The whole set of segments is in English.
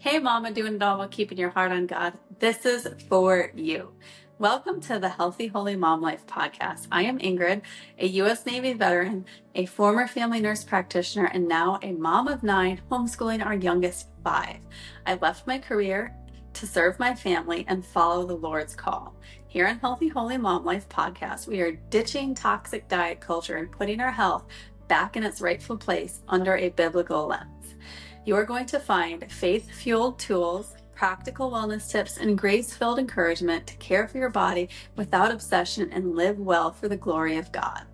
Hey, Mama, doing it all while keeping your heart on God. This is for you. Welcome to the Healthy Holy Mom Life podcast. I am Ingrid, a U.S. Navy veteran, a former family nurse practitioner, and now a mom of 9, homeschooling our youngest 5. I left my career to serve my family and follow the Lord's call. Here on Healthy Holy Mom Life podcast, we are ditching toxic diet culture and putting our health back in its rightful place under a biblical lens. You are going to find faith-fueled tools, practical wellness tips, and grace-filled encouragement to care for your body without obsession and live well for the glory of God.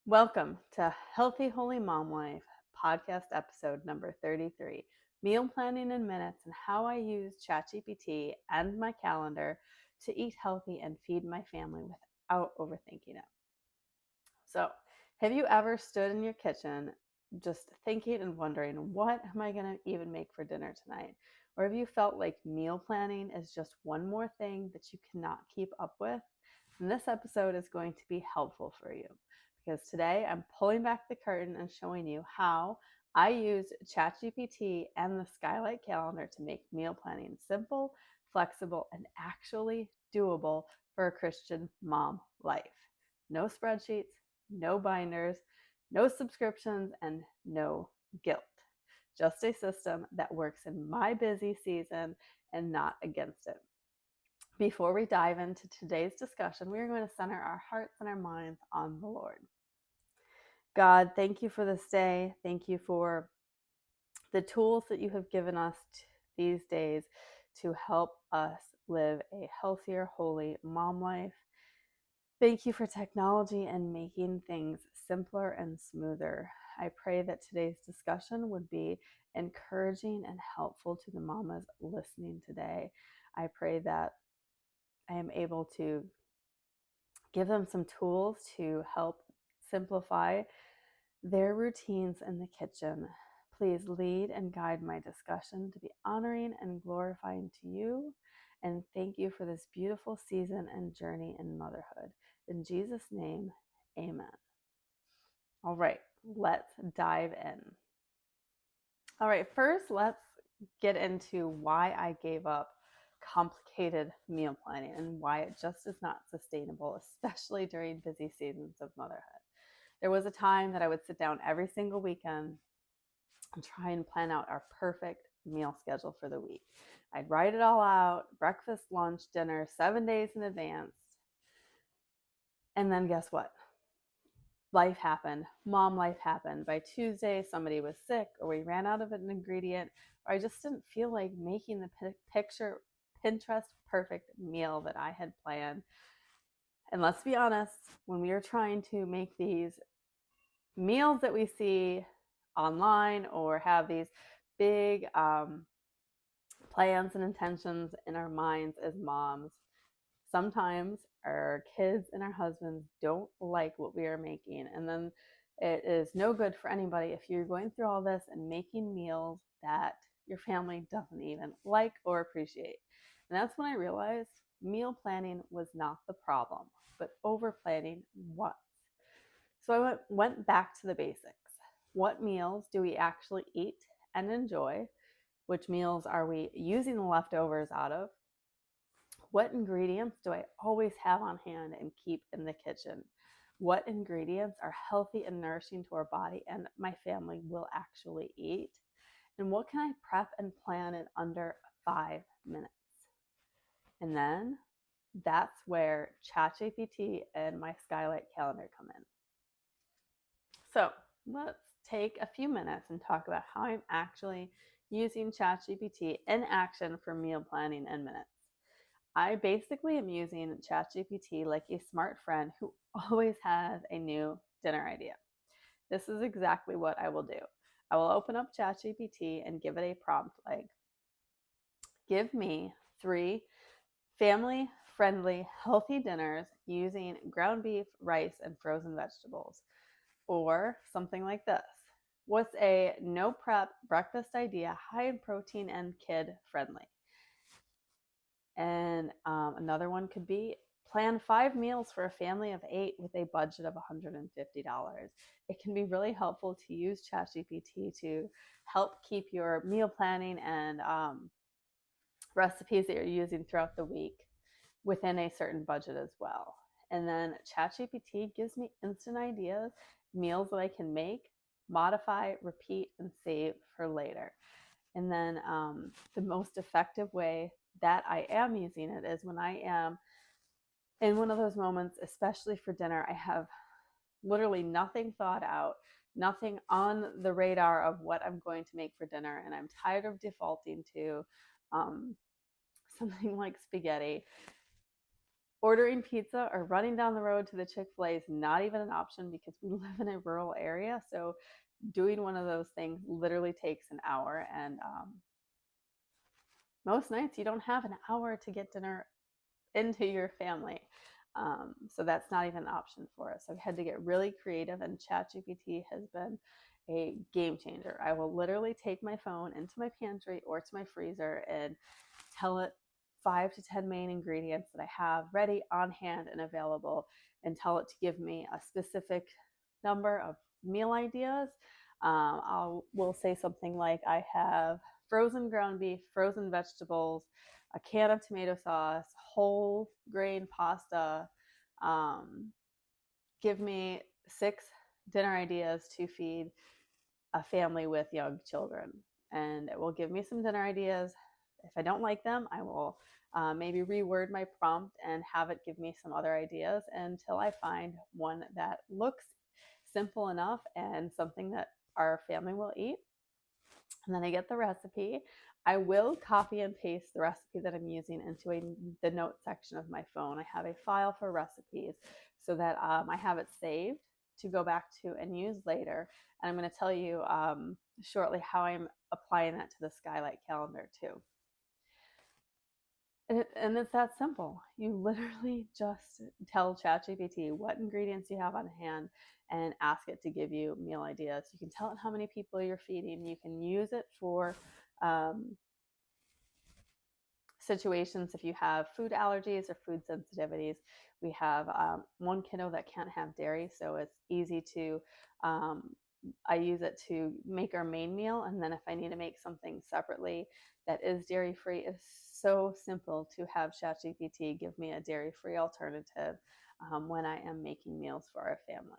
Welcome to Healthy Holy Mom Life podcast episode number 33, Meal Planning in Minutes and How I Use ChatGPT and my calendar to eat healthy and feed my family without overthinking it. So, have you ever stood in your kitchen just thinking and wondering, what am I going to even make for dinner tonight? Or have you felt like meal planning is just one more thing that you cannot keep up with? And this episode is going to be helpful for you because today I'm pulling back the curtain and showing you how I use ChatGPT and the Skylight calendar to make meal planning simple, flexible, and actually doable for a Christian mom life. No spreadsheets, no binders, no subscriptions, and no guilt. Just a system that works in my busy season and not against it. Before we dive into today's discussion, we are going to center our hearts and our minds on the Lord. God, thank you for this day. Thank you for the tools that you have given us these days to help us live a healthier, holy mom life. Thank you for technology and making things simpler and smoother. I pray that today's discussion would be encouraging and helpful to the mamas listening today. I pray that I am able to give them some tools to help simplify their routines in the kitchen. Please lead and guide my discussion to be honoring and glorifying to you. And thank you for this beautiful season and journey in motherhood. In Jesus' name, amen. All right, let's dive in. All right, first, let's get into why I gave up complicated meal planning and why it just is not sustainable, especially during busy seasons of motherhood. There was a time that I would sit down every single weekend and try and plan out our perfect meal schedule for the week. I'd write it all out, breakfast, lunch, dinner, 7 days in advance. And then guess what? Life happened. Mom life happened. By Tuesday, somebody was sick, or we ran out of an ingredient, or I just didn't feel like making the picture Pinterest perfect meal that I had planned. And let's be honest, when we are trying to make these meals that we see online or have these big plans and intentions in our minds as moms, sometimes our kids and our husbands don't like what we are making. And then it is no good for anybody if you're going through all this and making meals that your family doesn't even like or appreciate. And that's when I realized meal planning was not the problem, but over planning was. So I went back to the basics. What meals do we actually eat and enjoy? Which meals are we using the leftovers out of? What ingredients do I always have on hand and keep in the kitchen? What ingredients are healthy and nourishing to our body and my family will actually eat? And what can I prep and plan in under 5 minutes? And then that's where ChatGPT and my Skylight calendar come in. So let's take a few minutes and talk about how I'm actually using ChatGPT in action for meal planning in minutes. I basically am using ChatGPT like a smart friend who always has a new dinner idea. This is exactly what I will do. I will open up ChatGPT and give it a prompt like, give me 3 family-friendly, healthy dinners using ground beef, rice, and frozen vegetables. Or something like this. What's a no prep breakfast idea, high in protein and kid friendly? And another one could be Plan 5 meals for a family of 8 with a budget of $150. It can be really helpful to use ChatGPT to help keep your meal planning and recipes that you're using throughout the week within a certain budget as well. And then ChatGPT gives me instant ideas, meals that I can make, modify, repeat, and save for later. And then the most effective way that I am using it is when I am in one of those moments, especially for dinner, I have literally nothing thought out, nothing on the radar of what I'm going to make for dinner, and I'm tired of defaulting to um, something like spaghetti. Ordering pizza or running down the road to the Chick-fil-A is not even an option because we live in a rural area. So doing one of those things literally takes an hour. And most nights you don't have an hour to get dinner into your family. So that's not even an option for us. So we had to get really creative, and ChatGPT has been a game changer. I will literally take my phone into my pantry or to my freezer and tell it 5 to 10 main ingredients that I have ready on hand and available, and tell it to give me a specific number of meal ideas. We'll say something like I have frozen ground beef, frozen vegetables, a can of tomato sauce, whole grain pasta. Give me 6 dinner ideas to feed a family with young children. And it will give me some dinner ideas. If I don't like them, I will maybe reword my prompt and have it give me some other ideas until I find one that looks simple enough and something that our family will eat. And then I get the recipe. I will copy and paste the recipe that I'm using into the notes section of my phone. I have a file for recipes so that I have it saved to go back to and use later. And I'm going to tell you shortly how I'm applying that to the Skylight calendar too. And it's that simple. You literally just tell ChatGPT what ingredients you have on hand and ask it to give you meal ideas. You can tell it how many people you're feeding. You can use it for situations if you have food allergies or food sensitivities. We have one kiddo that can't have dairy, so it's easy to I use it to make our main meal, and then if I need to make something separately that is dairy free, it's so simple to have ChatGPT give me a dairy free alternative when I am making meals for our family.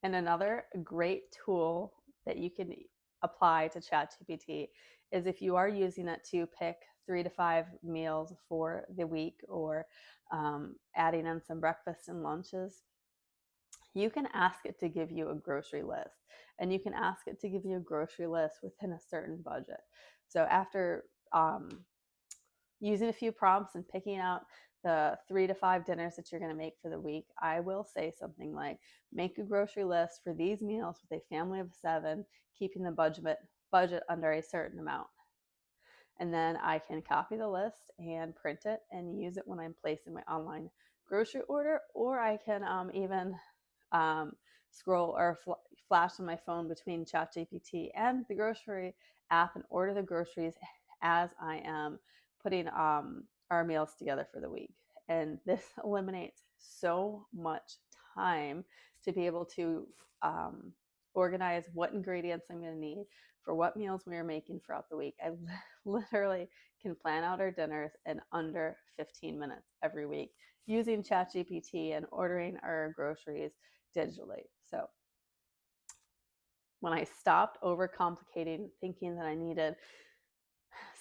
And another great tool that you can apply to ChatGPT is if you are using it to pick 3 to 5 meals for the week, or adding in some breakfasts and lunches, you can ask it to give you a grocery list, and you can ask it to give you a grocery list within a certain budget. So after using a few prompts and picking out the 3 to 5 dinners that you're going to make for the week, I will say something like, make a grocery list for these meals with a family of 7, keeping the budget under a certain amount. And then I can copy the list and print it and use it when I'm placing my online grocery order, or I can even scroll or flash on my phone between ChatGPT and the grocery app and order the groceries as I am putting our meals together for the week. And this eliminates so much time to be able to organize what ingredients I'm going to need for what meals we are making throughout the week. I literally can plan out our dinners in under 15 minutes every week using ChatGPT and ordering our groceries digitally. So when I stopped overcomplicating, thinking that I needed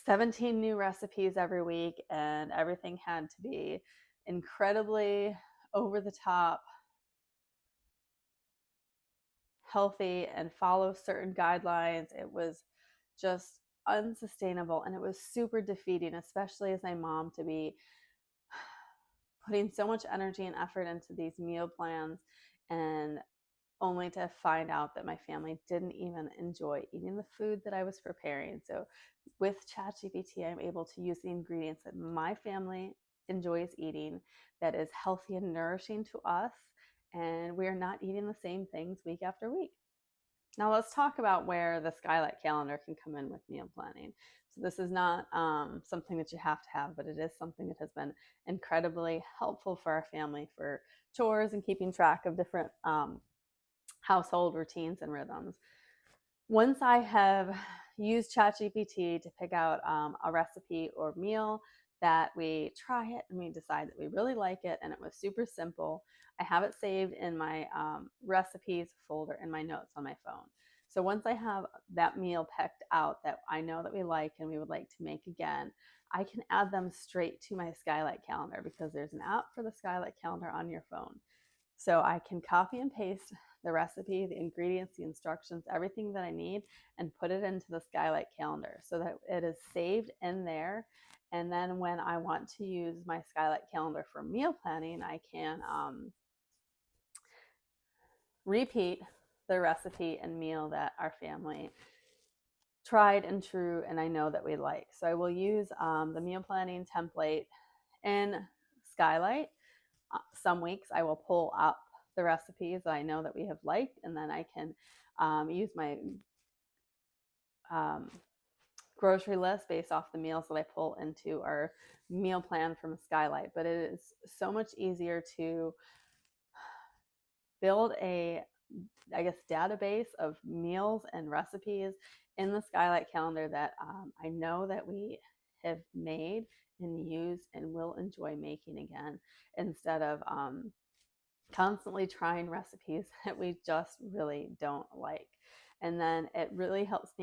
17 new recipes every week and everything had to be incredibly over the top, healthy, and follow certain guidelines, it was just unsustainable, and it was super defeating, especially as a mom, to be putting so much energy and effort into these meal plans and only to find out that my family didn't even enjoy eating the food that I was preparing. So with ChatGPT, I'm able to use the ingredients that my family enjoys eating, that is healthy and nourishing to us, and we are not eating the same things week after week. Now let's talk about where the Skylight calendar can come in with meal planning. So this is not something that you have to have, but it is something that has been incredibly helpful for our family for chores and keeping track of different household routines and rhythms. Once I have used ChatGPT to pick out a recipe or meal that we try it and we decide that we really like it and it was super simple, I have it saved in my recipes folder in my notes on my phone. So once I have that meal picked out that I know that we like and we would like to make again, I can add them straight to my Skylight calendar because there's an app for the Skylight calendar on your phone. So I can copy and paste the recipe, the ingredients, the instructions, everything that I need, and put it into the Skylight calendar so that it is saved in there. And then when I want to use my Skylight calendar for meal planning, I can repeat the recipe and meal that our family tried and true and I know that we like. So I will use the meal planning template in Skylight. Some weeks I will pull up the recipes that I know that we have liked, and then I can use my grocery list based off the meals that I pull into our meal plan from Skylight. But it is so much easier to build a, I guess, database of meals and recipes in the Skylight calendar that I know that we have made and used and will enjoy making again, instead of constantly trying recipes that we just really don't like. And then it really helps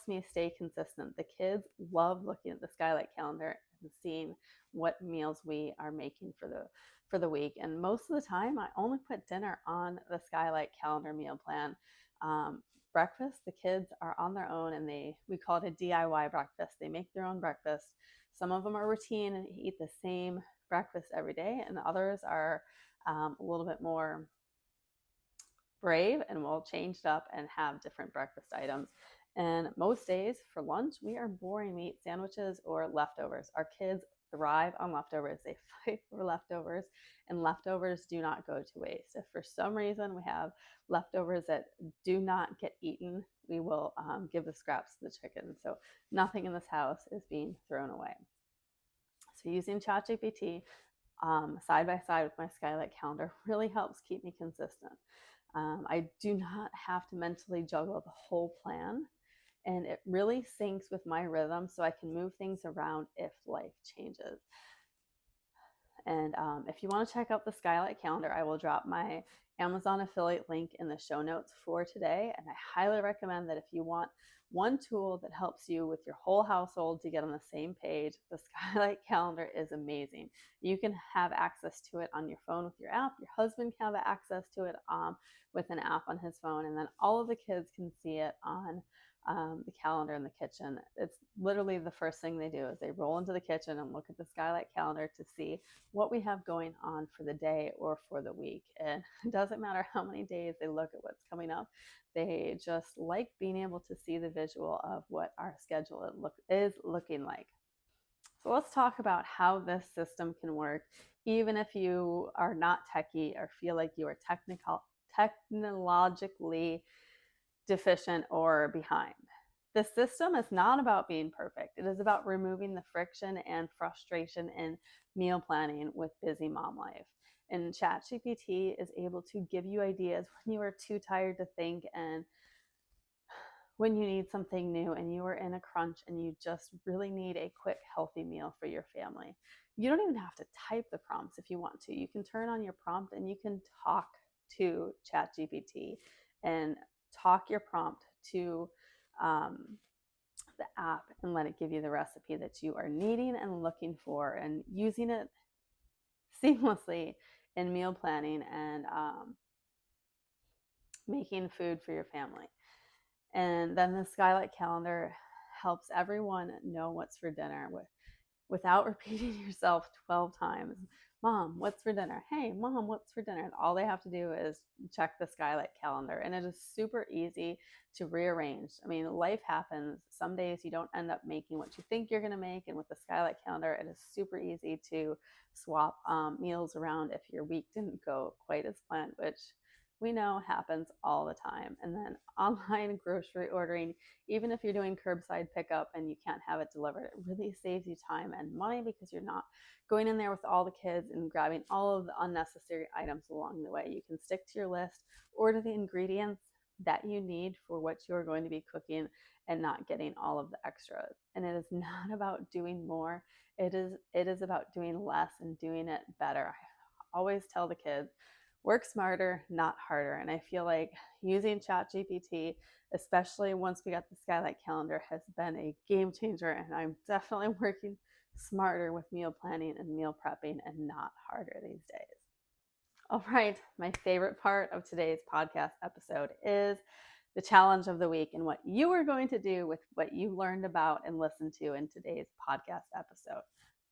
me stay consistent. The kids love looking at the Skylight calendar and seeing what meals we are making for the week. And most of the time I only put dinner on the Skylight calendar meal plan. Breakfast, the kids are on their own and we call it a DIY breakfast. They make their own breakfast. Some of them are routine and eat the same breakfast every day, and others are a little bit more brave and we'll change it up and have different breakfast items. And most days for lunch, we are boring. We eat sandwiches or leftovers. Our kids thrive on leftovers. They fight for leftovers, and leftovers do not go to waste. If for some reason we have leftovers that do not get eaten, we will give the scraps to the chicken. So nothing in this house is being thrown away. So using ChatGPT side by side with my Skylight calendar really helps keep me consistent. I do not have to mentally juggle the whole plan, and it really syncs with my rhythm so I can move things around if life changes. And if you want to check out the Skylight calendar, I will drop my Amazon affiliate link in the show notes for today. And I highly recommend that if you want one tool that helps you with your whole household to get on the same page, the Skylight calendar is amazing. You can have access to it on your phone with your app. Your husband can have access to it with an app on his phone. And then all of the kids can see it on the calendar in the kitchen. It's literally the first thing they do is they roll into the kitchen and look at the Skylight calendar to see what we have going on for the day or for the week. And it doesn't matter how many days they look at what's coming up. They just like being able to see the visual of what our schedule is looking like. So let's talk about how this system can work, even if you are not techie or feel like you are technologically deficient or behind. The system is not about being perfect. It is about removing the friction and frustration in meal planning with busy mom life. And ChatGPT is able to give you ideas when you are too tired to think and when you need something new and you are in a crunch and you just really need a quick, healthy meal for your family. You don't even have to type the prompts if you want to. You can turn on your prompt and you can talk to ChatGPT and talk your prompt to the app and let it give you the recipe that you are needing and looking for, and using it seamlessly in meal planning and making food for your family. And then the Skylight calendar helps everyone know what's for dinner without repeating yourself 12 times. Mom, what's for dinner? Hey, Mom, what's for dinner? And all they have to do is check the Skylight calendar. And it is super easy to rearrange. I mean, life happens. Some days you don't end up making what you think you're going to make. And with the Skylight calendar, it is super easy to swap meals around if your week didn't go quite as planned, which we know happens all the time. And then online grocery ordering, even if you're doing curbside pickup and you can't have it delivered, it really saves you time and money because you're not going in there with all the kids and grabbing all of the unnecessary items along the way. You can stick to your list, order the ingredients that you need for what you're going to be cooking and not getting all of the extras. And it is not about doing more. It is about doing less and doing it better. I always tell the kids, work smarter, not harder. And I feel like using ChatGPT, especially once we got the Skylight calendar, has been a game changer. And I'm definitely working smarter with meal planning and meal prepping and not harder these days. All right, my favorite part of today's podcast episode is the challenge of the week and what you are going to do with what you learned about and listened to in today's podcast episode.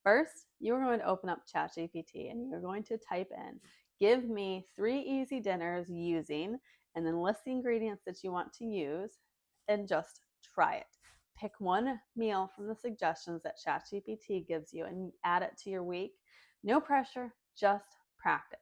First, you are going to open up ChatGPT and you're going to type in, give me 3 easy dinners using, and then list the ingredients that you want to use and just try it. Pick one meal from the suggestions that ChatGPT gives you and add it to your week. No pressure, just practice.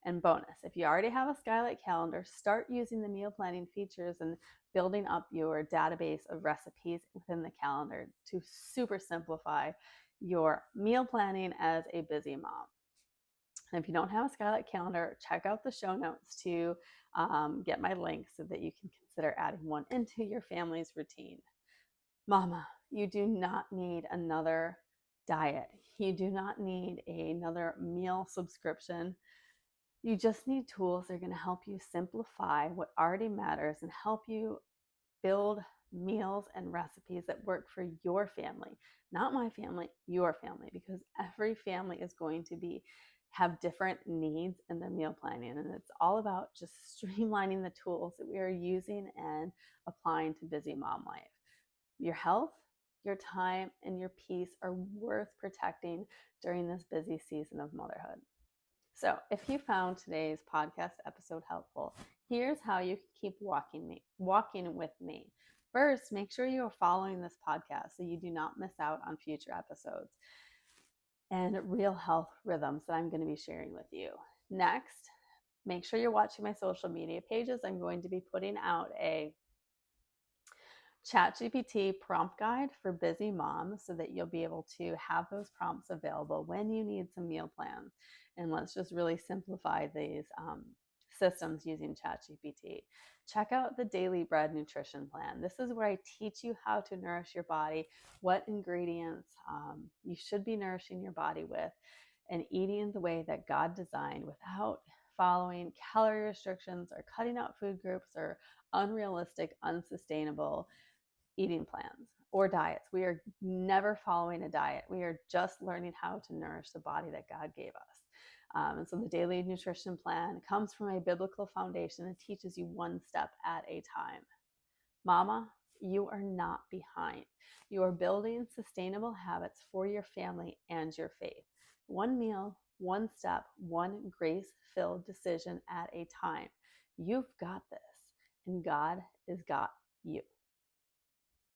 And bonus, if you already have a Skylight calendar, start using the meal planning features and building up your database of recipes within the calendar to super simplify your meal planning as a busy mom. And if you don't have a Skylight calendar, check out the show notes to get my link so that you can consider adding one into your family's routine. Mama, you do not need another diet. You do not need another meal subscription. You just need tools that are going to help you simplify what already matters and help you build meals and recipes that work for your family, not my family, your family, because every family is going to have different needs in their meal planning. And it's all about just streamlining the tools that we are using and applying to busy mom life. Your health, your time, and your peace are worth protecting during this busy season of motherhood. So if you found today's podcast episode helpful, here's how you can keep walking with me. First, make sure you are following this podcast so you do not miss out on future episodes and real health rhythms that I'm going to be sharing with you. Next, make sure you're watching my social media pages. I'm going to be putting out a ChatGPT prompt guide for busy moms so that you'll be able to have those prompts available when you need some meal plans. And let's just really simplify these systems using ChatGPT. Check out the Daily Bread Nutrition Plan. This is where I teach you how to nourish your body, what ingredients you should be nourishing your body with, and eating the way that God designed without following calorie restrictions or cutting out food groups or unrealistic, unsustainable eating plans or diets. We are never following a diet. We are just learning how to nourish the body that God gave us. And so the daily nutrition plan comes from a biblical foundation and teaches you one step at a time. Mama, you are not behind. You are building sustainable habits for your family and your faith. One meal, one step, one grace-filled decision at a time. You've got this, and God has got you.